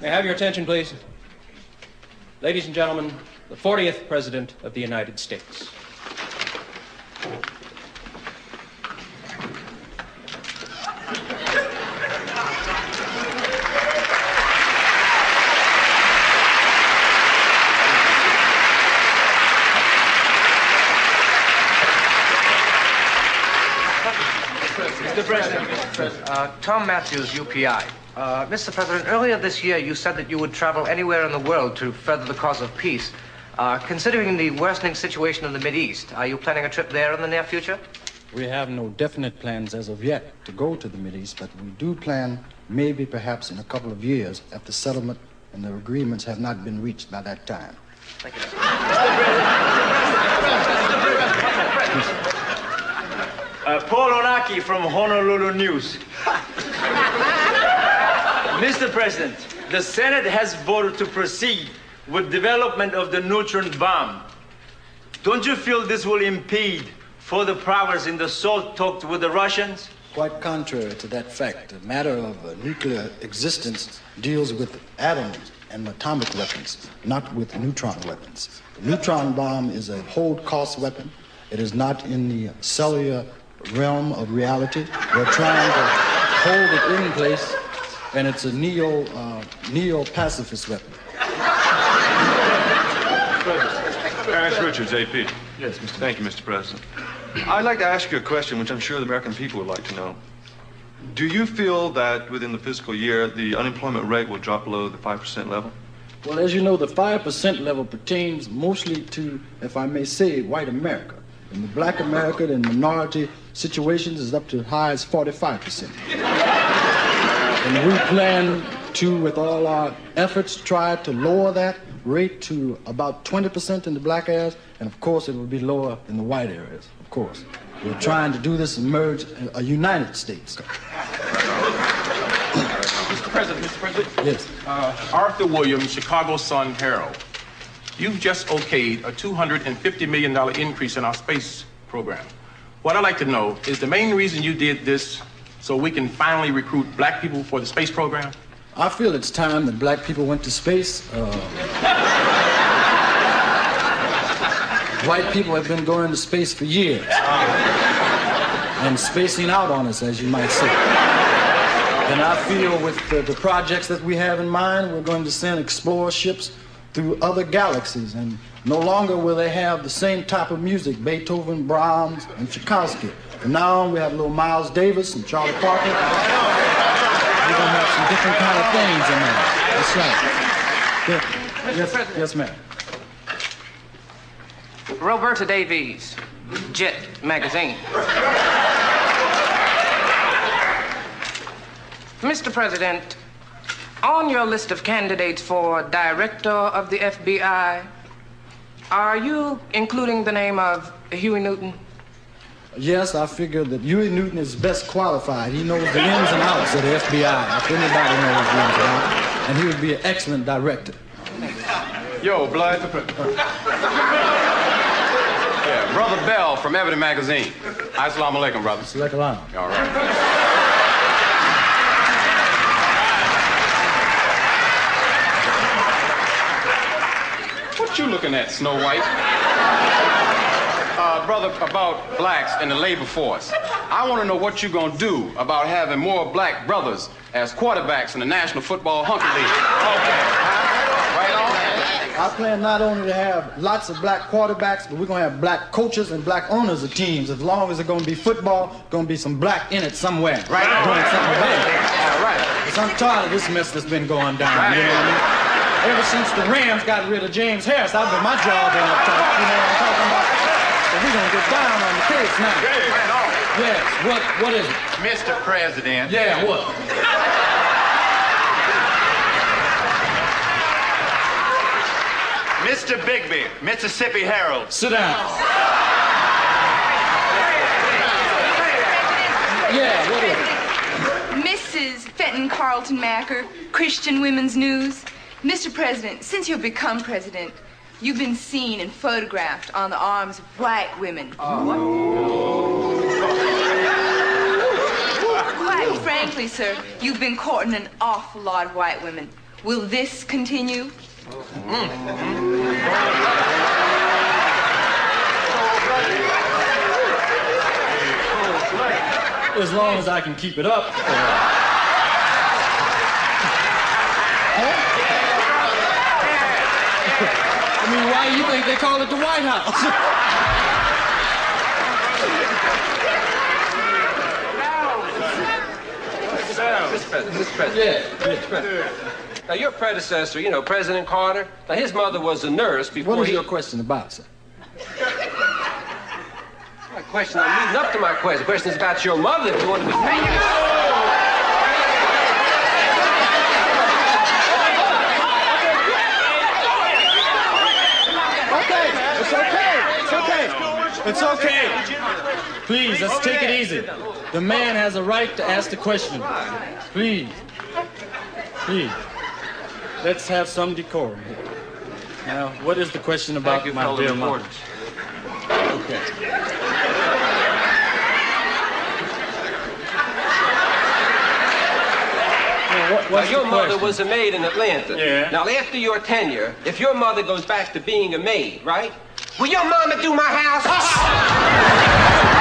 May I have your attention, please? Ladies and gentlemen, the 40th President of the United States. Mr. President, Tom Matthews, UPI. Mr. President, earlier this year you said that you would travel anywhere in the world to further the cause of peace. Considering the worsening situation in the Mideast, are you planning a trip there in the near future? We have no definite plans as of yet to go to the Mideast, but we do plan maybe perhaps in a couple of years if the settlement and the agreements have not been reached by that time. Thank you. Paul Onaki from Honolulu News. Mr. President, the Senate has voted to proceed with development of the neutron bomb. Don't you feel this will impede further progress in the SALT talks with the Russians? Quite contrary to that fact, the matter of nuclear existence deals with atoms and atomic weapons, not with neutron weapons. The neutron bomb is a hold-cost weapon. It is not in the cellular realm of reality. We're trying to hold it in place, and it's a neo-pacifist weapon. Harris Richards, AP. Yes, Mr. Thank you, Mr. President. I'd like to ask you a question which I'm sure the American people would like to know. Do you feel that within the fiscal year, the unemployment rate will drop below the 5% level? Well, as you know, the 5% level pertains mostly to, if I may say, white America. In the black America, the minority situations is up to as high as 45%. And we plan to, with all our efforts, try to lower that rate to about 20% in the black areas, and of course it will be lower in the white areas, of course. We're trying to do this and merge a United States. Mr. President. Yes. Arthur Williams, Chicago Sun-Herald. You've just okayed a $250 million increase in our space program. What I'd like to know is the main reason you did this so we can finally recruit black people for the space program? I feel it's time that black people went to space. White people have been going to space for years and spacing out on us, as you might say. And I feel with the projects that we have in mind, we're going to send explorer ships through other galaxies, and no longer will they have the same type of music, Beethoven, Brahms, and Tchaikovsky. From now on, we have little Miles Davis and Charlie Parker. We're going to have some different kind of things in there. That's right. Yes, ma'am. Roberta Davies, Jet Magazine. Mr. President, on your list of candidates for director of the FBI, are you including the name of Huey Newton? Yes, I figure that Huey Newton is best qualified. He knows the ins and outs of the FBI, if anybody knows the ins and outs, and he would be an excellent director. Yo, Blood. Yeah, Brother Bell from Ebony Magazine. Assalamu alaikum, brother. Assalamu alaikum. All right. What you looking at, Snow White? Brother, about blacks in the labor force. I want to know what you're going to do about having more black brothers as quarterbacks in the National Football Hunter League. Okay. Right on. I plan not only to have lots of black quarterbacks, but we're going to have black coaches and black owners of teams. As long as it's going to be football, going to be some black in it somewhere. Right on. Doing something big. All right. Because I'm tired of this mess that's been going down. Right. You know what I mean? Ever since the Rams got rid of James Harris, I've been my job in up top. You know what I'm talking about? So we're going to get down on the case now. Right on. Yes. What is it? Mr. President. Yeah, what? Mr. Bigby, Mississippi Herald. Sit down. Yeah, what is it? Mrs. Fenton Carlton Macker, Christian Women's News. Mr. President, since you've become president, you've been seen and photographed on the arms of black women. Frankly, sir, you've been courting an awful lot of white women. Will this continue? As long as I can keep it up. I mean, why do you think they call it the White House? Mr. President. Now, your predecessor, you know, President Carter, now his mother was a nurse before What is your question about, sir? My question, I'm leading up to my question. The question is about your mother, if you want to be It's okay. Please, let's take it easy. The man has a right to ask the question. Please. Let's have some decorum here. Now, what is the question about my dear mother? Okay. Now, your mother was a maid in Atlanta. Yeah. Now, after your tenure, if your mother goes back to being a maid, right? Will your mama do my house?